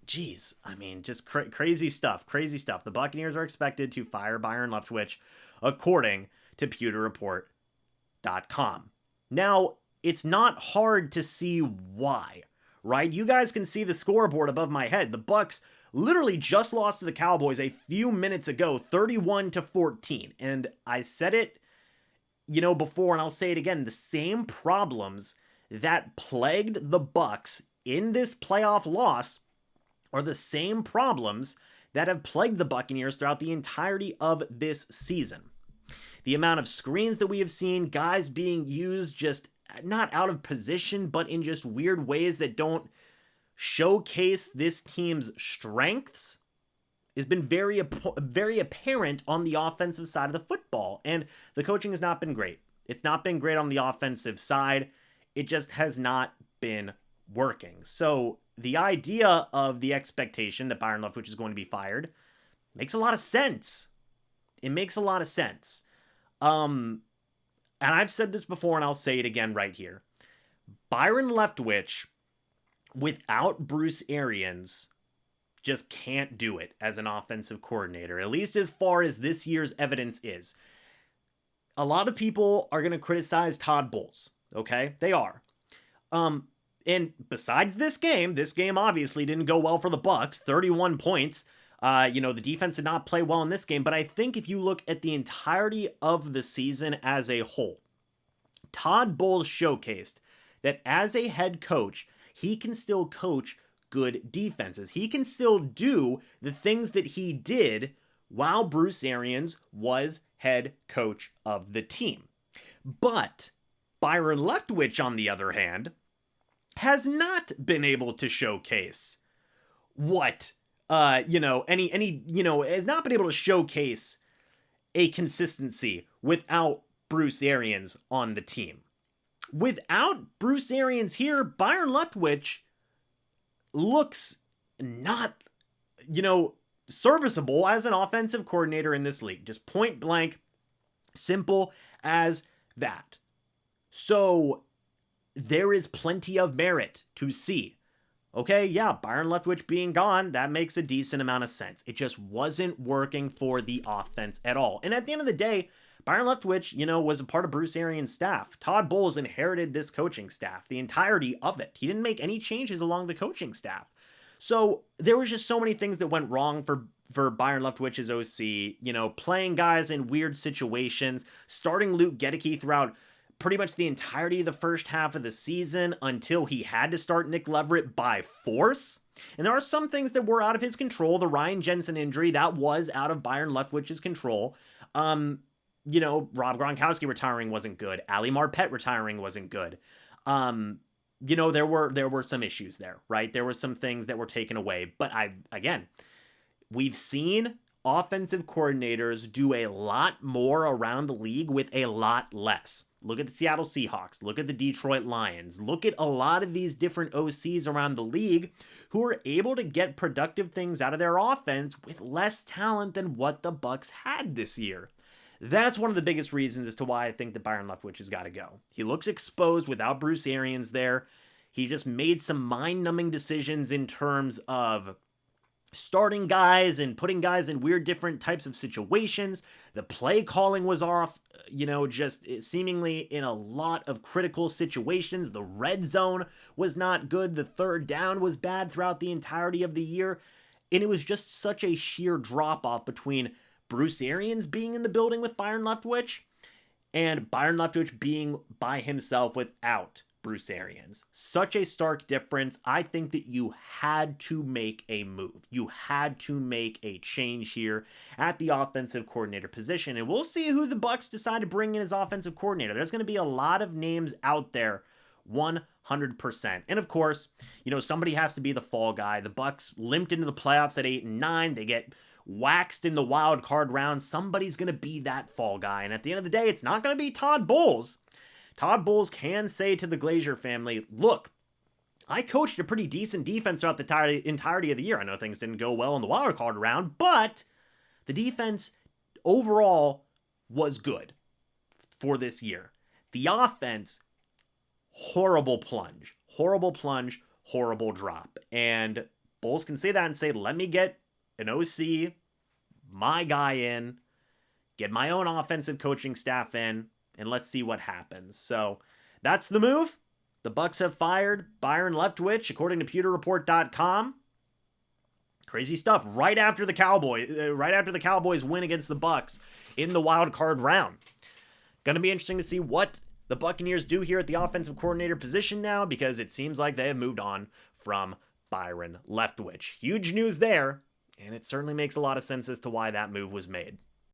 geez, I mean, just crazy stuff. Crazy stuff. The Buccaneers are expected to fire Byron Leftwich, according to pewterreport.com. Now, it's not hard to see why, right? You guys can see the scoreboard above my head. The Bucs literally just lost to the Cowboys a few minutes ago, 31-14. And I said it, before, and I'll say it again, the same problems that plagued the Bucs in this playoff loss are the same problems that have plagued the Buccaneers throughout the entirety of this season. The amount of screens that we have seen, guys being used just not out of position, but in just weird ways that don't showcase this team's strengths, has been very apparent on the offensive side of the football. And the coaching has not been great. It's not been great on the offensive side. It just has not been working. So the idea of the expectation that Byron Leftwich is going to be fired makes a lot of sense. It makes a lot of sense. And I've said this before, and I'll say it again right here. Byron Leftwich, without Bruce Arians, just can't do it as an offensive coordinator, at least as far as this year's evidence is. A lot of people are going to criticize Todd Bowles, okay? They are. And besides this game obviously didn't go well for the Bucs, 31 points. The defense did not play well in this game, but I think if you look at the entirety of the season as a whole, Todd Bowles showcased that as a head coach, he can still coach good defenses. He can still do the things that he did while Bruce Arians was head coach of the team. But Byron Leftwich, on the other hand, has not been able to showcase has not been able to showcase a consistency without Bruce Arians on the team. Without Bruce Arians here, Byron Leftwich looks not, serviceable as an offensive coordinator in this league. Just point blank, simple as that. So there is plenty of merit to see. Okay, yeah, Byron Leftwich being gone, that makes a decent amount of sense. It just wasn't working for the offense at all. And at the end of the day, Byron Leftwich, was a part of Bruce Arians' staff. Todd Bowles inherited this coaching staff, the entirety of it. He didn't make any changes along the coaching staff. So there was just so many things that went wrong for Byron Leftwich's OC, playing guys in weird situations, starting Luke Gedeke throughout pretty much the entirety of the first half of the season until he had to start Nick Leverett by force. And there are some things that were out of his control. The Ryan Jensen injury, that was out of Byron Leftwich's control. Rob Gronkowski retiring wasn't good. Ali Marpet retiring wasn't good. There were some issues there, right? There were some things that were taken away. But we've seen offensive coordinators do a lot more around the league with a lot less. Look at the Seattle Seahawks. Look at the Detroit Lions. Look at a lot of these different OCs around the league who are able to get productive things out of their offense with less talent than what the Bucs had this year. That's one of the biggest reasons as to why I think that Byron Leftwich has got to go. He looks exposed without Bruce Arians there. He just made some mind-numbing decisions in terms of starting guys and putting guys in weird different types of situations. The play calling was off, just seemingly in a lot of critical situations. The red zone was not good. The third down was bad throughout the entirety of the year. And it was just such a sheer drop-off between Bruce Arians being in the building with Byron Leftwich and Byron Leftwich being by himself without Bruce Arians. Such a stark difference. I think that you had to make a move. You had to make a change here at the offensive coordinator position. And we'll see who the Bucs decide to bring in as offensive coordinator. There's going to be a lot of names out there, 100%. And of course, somebody has to be the fall guy. The Bucs limped into the playoffs at 8-9. They get waxed in the wild card round. Somebody's going to be that fall guy. And at the end of the day, it's not going to be Todd Bowles. Todd Bowles can say to the Glazier family, look, I coached a pretty decent defense throughout the entirety of the year. I know things didn't go well in the wild card round, but the defense overall was good for this year. The offense, horrible plunge, horrible drop. And Bulls can say that and say, let me get an OC, my guy in, get my own offensive coaching staff in, and let's see what happens. So that's the move. The Bucs have fired Byron Leftwich, according to pewterreport.com. Crazy stuff. Right after the Cowboys win against the Bucs in the wild card round. Going to be interesting to see what the Buccaneers do here at the offensive coordinator position now, because it seems like they have moved on from Byron Leftwich. Huge news there, and it certainly makes a lot of sense as to why that move was made.